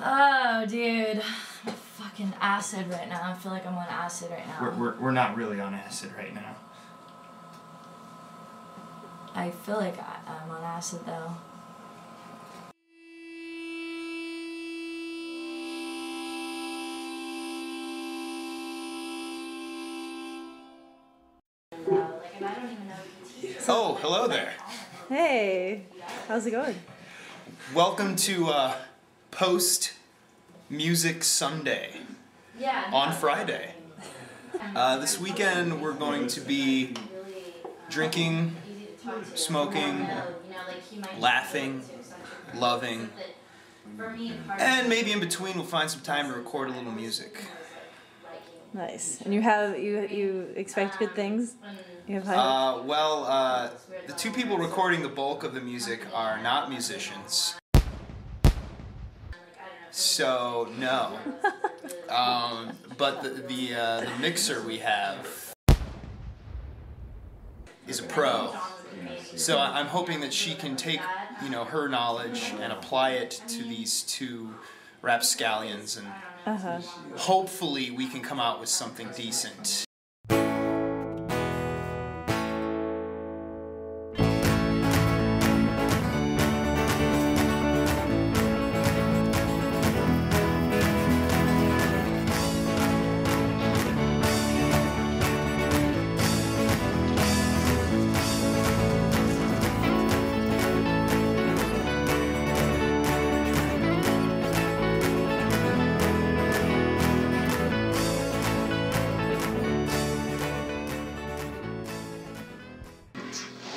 Oh, dude. I'm fucking acid right now. I feel like I'm on acid right now. We're not really on acid right now. I feel like I'm on acid, though. Oh, hello there. Hey, how's it going? Welcome to Post Music Sunday on Friday. This weekend we're going to be drinking, smoking, laughing, loving, and maybe in between we'll find some time to record a little music. Nice. And you expect good things? You have high the two people recording the bulk of the music are not musicians. So no. But the mixer we have is a pro. So I'm hoping that she can take, her knowledge and apply it to these two rapscallions, and hopefully we can come out with something decent.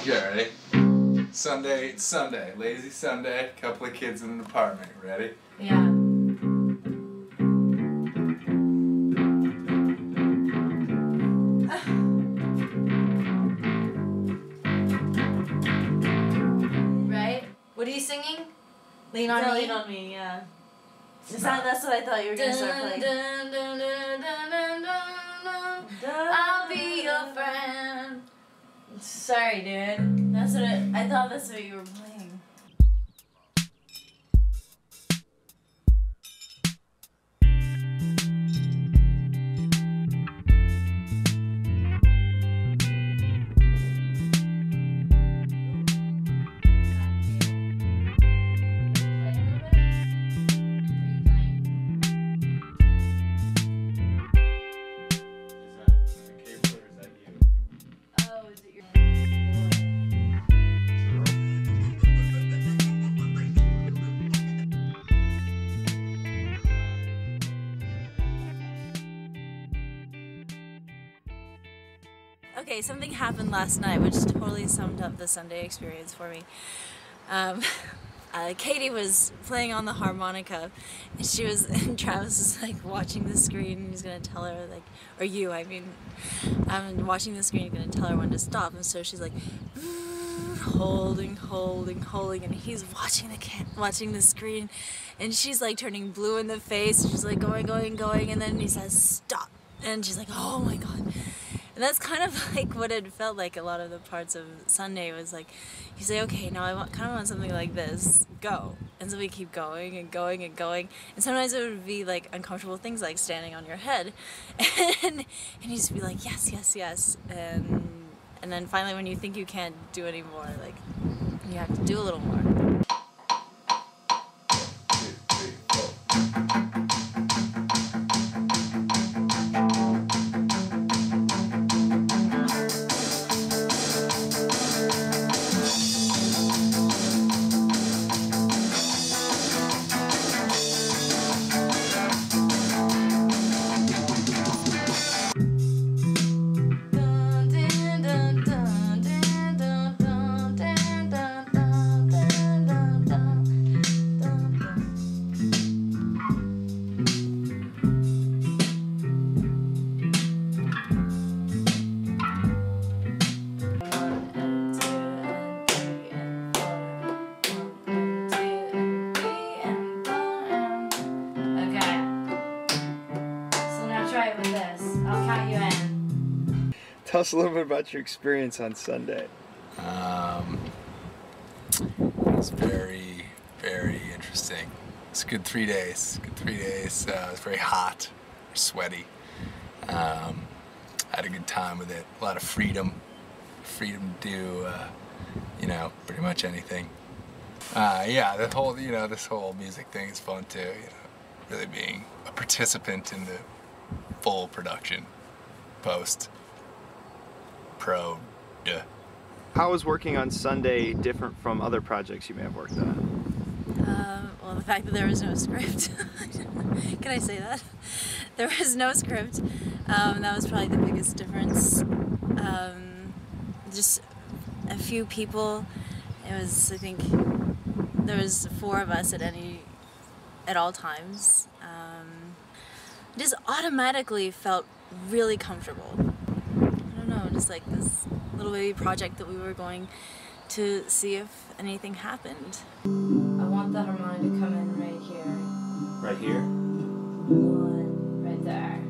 Yeah, ready? Sunday, Sunday, lazy Sunday, couple of kids in an apartment, ready? Yeah. Right? What are you singing? Lean on Me? Lean on Me, yeah. That's what I thought you were going to start playing. I'll be your friend. Sorry, dude. I thought that's what you were playing. Okay, something happened last night which totally summed up the Sunday experience for me. Katy was playing on the harmonica, and Travis was like watching the screen, and he's gonna tell her watching the screen, gonna tell her when to stop, and so she's like holding, and he's watching the screen, and she's like turning blue in the face, and she's like going, and then he says stop, and she's like, oh my god. And that's kind of like what it felt like a lot of the parts of Sunday was like, you say, okay, now I kind of want something like this, go. And so we keep going. And sometimes it would be like uncomfortable things like standing on your head. And you just be like, yes. And then finally when you think you can't do anymore, like, you have to do a little more. Tell us a little bit about your experience on Sunday. It was very, very interesting. It's a good 3 days. Good 3 days. It was very hot, sweaty. I had a good time with it. A lot of freedom. Freedom to do, you know, pretty much anything. Yeah, the whole, you know, this whole music thing is fun too. You know, really being a participant in the full production, post, pro, yeah. How is working on Sunday different from other projects you may have worked on? Well, the fact that there was no script. Can I say that? There was no script. That was probably the biggest difference. Just a few people. It was, I think, there was 4 of us at all times. Just automatically felt really comfortable. I don't know, just like this little baby project that we were going to see if anything happened. I want the harmonic to come in right here. Right here? One, right there.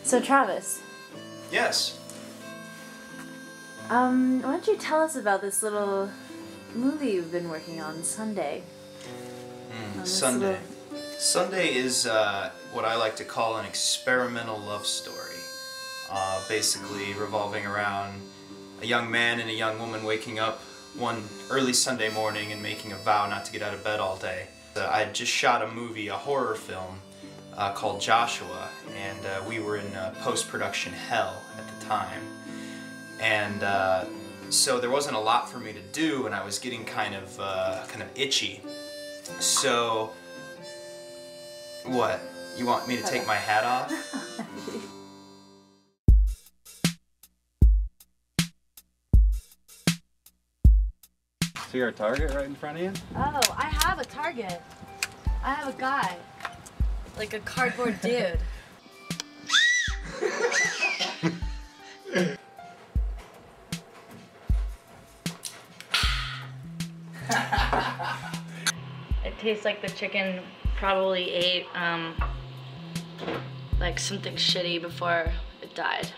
So Travis, Yes. why don't you tell us about this little movie you've been working on, Sunday? Sunday. Sunday is what I like to call an experimental love story. Basically revolving around a young man and a young woman waking up one early Sunday morning and making a vow not to get out of bed all day. I had just shot a movie, a horror film, called Joshua, and we were in post-production hell at the time. And so there wasn't a lot for me to do, and I was getting kind of itchy. So, what? You want me to take my hat off? So you're a target right in front of you? Oh, I have a target. I have a guy. Like a cardboard dude. It tastes like the chicken probably ate like something shitty before it died.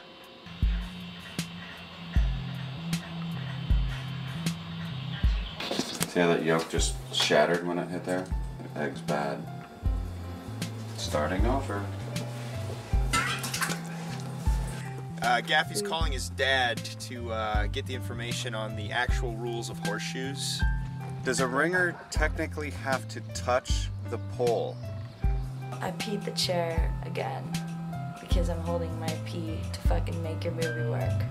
See how that yolk just shattered when it hit there? The egg's bad. Starting over. Gaffey's calling his dad to get the information on the actual rules of horseshoes. Does a ringer technically have to touch the pole? I peed the chair again because I'm holding my pee to fucking make your movie work.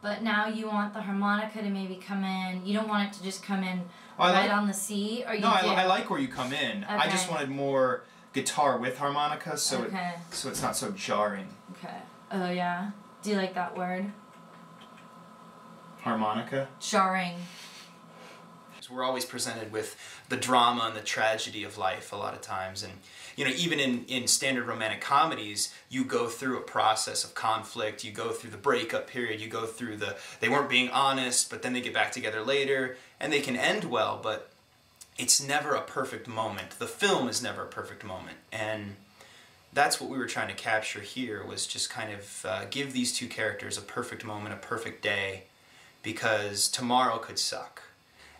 But now you want the harmonica to maybe come in. You don't want it to just come in on the C, or you No, I like where you come in. Okay. I just wanted more guitar with harmonica, so Okay. so it's not so jarring. Okay. Oh yeah. Do you like that word? Harmonica. Jarring. We're always presented with the drama and the tragedy of life a lot of times, and you know, even in standard romantic comedies, you go through a process of conflict, you go through the breakup period, you go through they weren't being honest, but then they get back together later, and they can end well, but it's never a perfect moment. The film is never a perfect moment, and that's what we were trying to capture here, was just kind of give these two characters a perfect moment, a perfect day, because tomorrow could suck.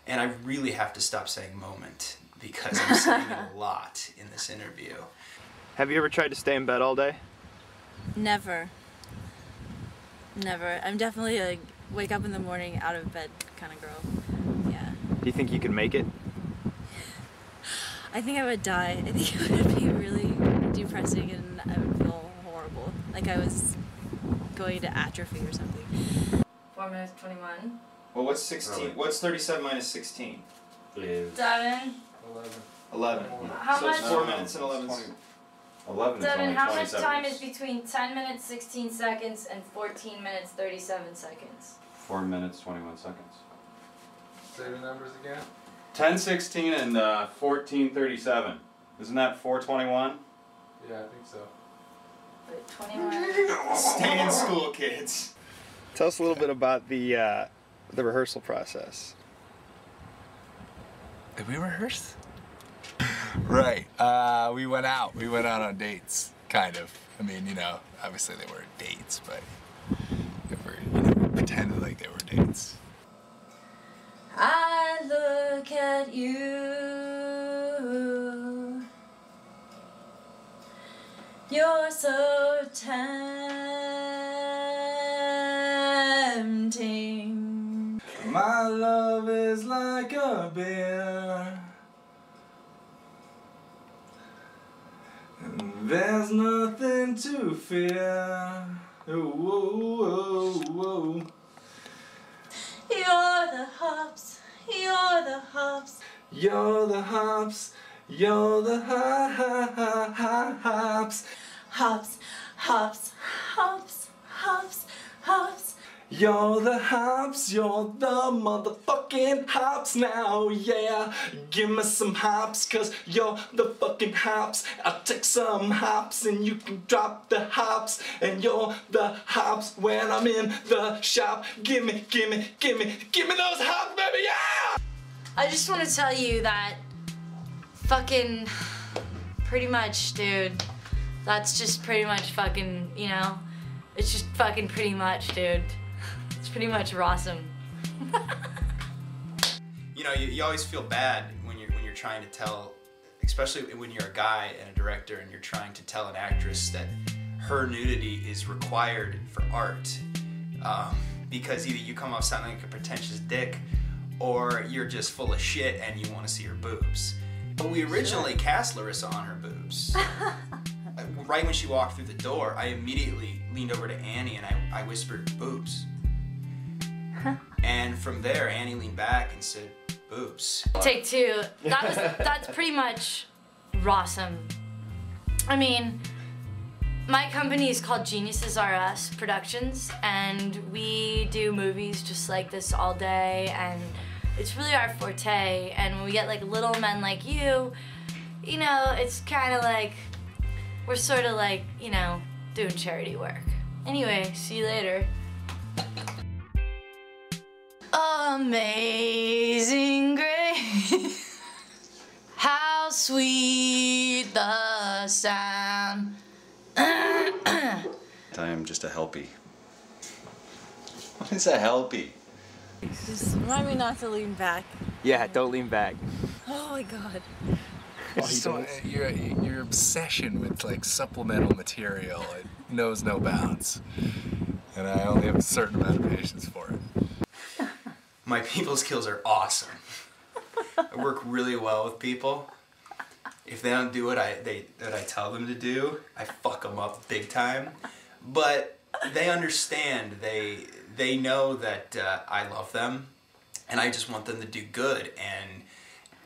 And I really have to stop saying moment, because I'm saying it a lot in this interview. Have you ever tried to stay in bed all day? Never. Never. I'm definitely a wake up in the morning out of bed kind of girl. Yeah. Do you think you can make it? I think I would die. I think it would be really depressing and I would feel horrible. Like I was going to atrophy or something. 4 minutes 21. Well, what's 16? What's 37 minus 16? Is 7. 11. How So it's much? 4 minutes and 11. 11 is 7. only How 20 much seconds. time is between 10 minutes 16 seconds and 14 minutes 37 seconds? 4 minutes, 21 seconds. Say the numbers again. 10:16 and 14:37. Isn't that 4:21? Yeah, I think so. Wait, 21. Stay in school, kids. Tell us a little bit about the rehearsal process. Did we rehearse? Right. We went out. We went out on dates, kind of. I mean, you know, obviously they weren't dates, but we pretended like they were dates. I look at you. You're so tempting. My love is like a bear. And there's nothing to fear. Oh, whoa, whoa, whoa. You're the hops. You're the hops. You're the hops. You're the hops. Hops, hops, hops, hops, hops. You're the hops, you're the motherfucking hops now, yeah. Give me some hops, cause you're the fucking hops. I'll take some hops and you can drop the hops. And you're the hops when I'm in the shop. Give me those hops, baby, yeah! I just want to tell you that fucking pretty much, dude. That's just pretty much fucking, you know, it's just fucking pretty much, dude. It's pretty much awesome. You know, you always feel bad when you're trying to tell, especially when you're a guy and a director and you're trying to tell an actress that her nudity is required for art, because either you come off sounding like a pretentious dick, or you're just full of shit and you want to see her boobs. But we originally cast Larissa on her boobs. Right when she walked through the door, I immediately leaned over to Annie and I whispered, boobs. And from there, Annie leaned back and said, boobs. Take 2. That's pretty much awesome. I mean, my company is called Geniuses R Us Productions, and we do movies just like this all day, and it's really our forte. And when we get like little men like you know, it's kind of like we're sort of like, you know, doing charity work. Anyway, see you later. Amazing grace, how sweet the sound. I am just a helpy. What is a helpy? Just remind me not to lean back. Yeah, don't lean back. Oh my god. So, your obsession with like supplemental material, it knows no bounds. And I only have a certain amount of patience for it. My people skills are awesome. I work really well with people. If they don't do what I tell them to do, I fuck them up big time. But they understand. They know that I love them, and I just want them to do good. And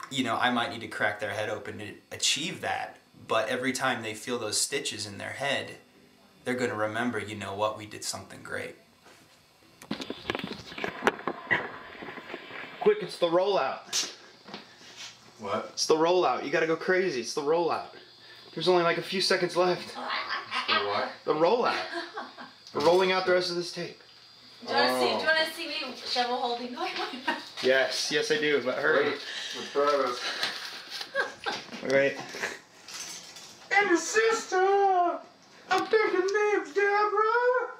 you know, I might need to crack their head open to achieve that. But every time they feel those stitches in their head, they're gonna remember, you know what, we did something great. Quick, it's the rollout. What? It's the rollout. You gotta go crazy. It's the rollout. There's only like a few seconds left. For what? The rollout. We're rolling out the rest of this tape. Do you want to see me shovel holding? Yes, I do, but hurry. Wait. And his sister! I'm thinking names, Deborah!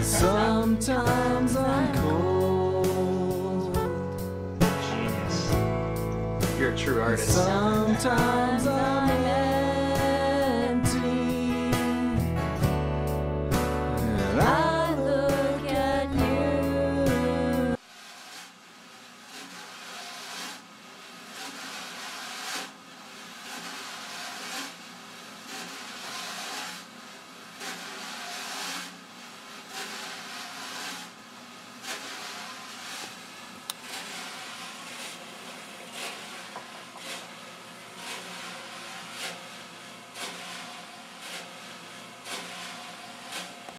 Sometimes I'm cold. Genius. You're a true artist. Sometimes